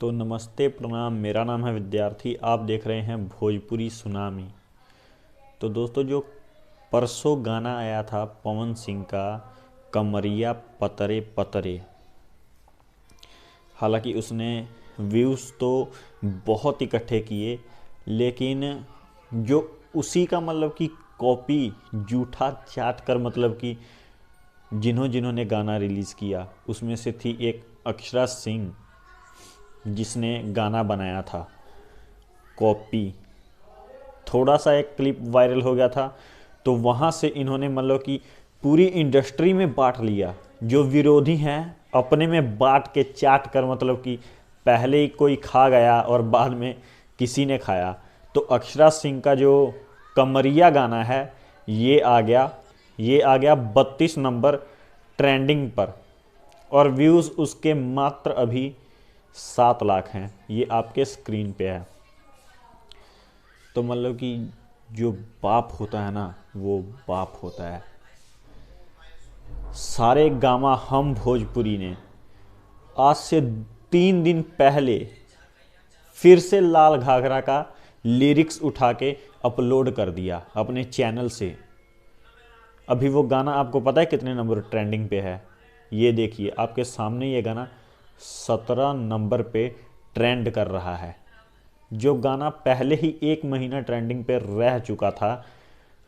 तो नमस्ते प्रणाम, मेरा नाम है विद्यार्थी। आप देख रहे हैं भोजपुरी सुनामी। तो दोस्तों, जो परसों गाना आया था पवन सिंह का, कमरिया पतरे पतरे, हालांकि उसने व्यूज़ तो बहुत इकट्ठे किए, लेकिन जो उसी का मतलब कि कॉपी जूठा चाट कर, मतलब कि जिन्होंने गाना रिलीज़ किया उसमें से थी एक अक्षरा सिंह, जिसने गाना बनाया था कॉपी। थोड़ा सा एक क्लिप वायरल हो गया था, तो वहाँ से इन्होंने मतलब कि पूरी इंडस्ट्री में बांट लिया। जो विरोधी हैं अपने में बांट के चाट कर, मतलब कि पहले ही कोई खा गया और बाद में किसी ने खाया। तो अक्षरा सिंह का जो कमरिया गाना है, ये आ गया 32 नंबर ट्रेंडिंग पर, और व्यूज़ उसके मात्र अभी 7 लाख हैं। ये आपके स्क्रीन पे है। तो मतलब कि जो बाप होता है ना, वो बाप होता है। सारे गामा हम भोजपुरी ने आज से 3 दिन पहले फिर से लाल घाघरा का लिरिक्स उठा के अपलोड कर दिया अपने चैनल से। अभी वो गाना आपको पता है कितने नंबर ट्रेंडिंग पे है? ये देखिए आपके सामने, ये गाना 17 नंबर पे ट्रेंड कर रहा है। जो गाना पहले ही 1 महीना ट्रेंडिंग पे रह चुका था,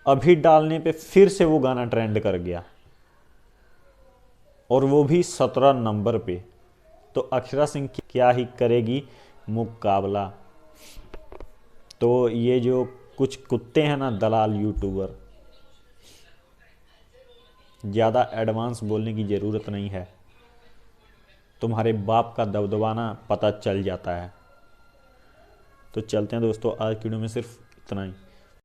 अभी डालने पे फिर से वो गाना ट्रेंड कर गया, और वो भी 17 नंबर पे। तो अक्षरा सिंह की क्या ही करेगी मुकाबला। तो ये जो कुछ कुत्ते हैं ना, दलाल यूट्यूबर, ज़्यादा एडवांस बोलने की ज़रूरत नहीं है, तुम्हारे बाप का दबदबाना पता चल जाता है। तो चलते हैं दोस्तों, आज की वीडियो में सिर्फ इतना ही।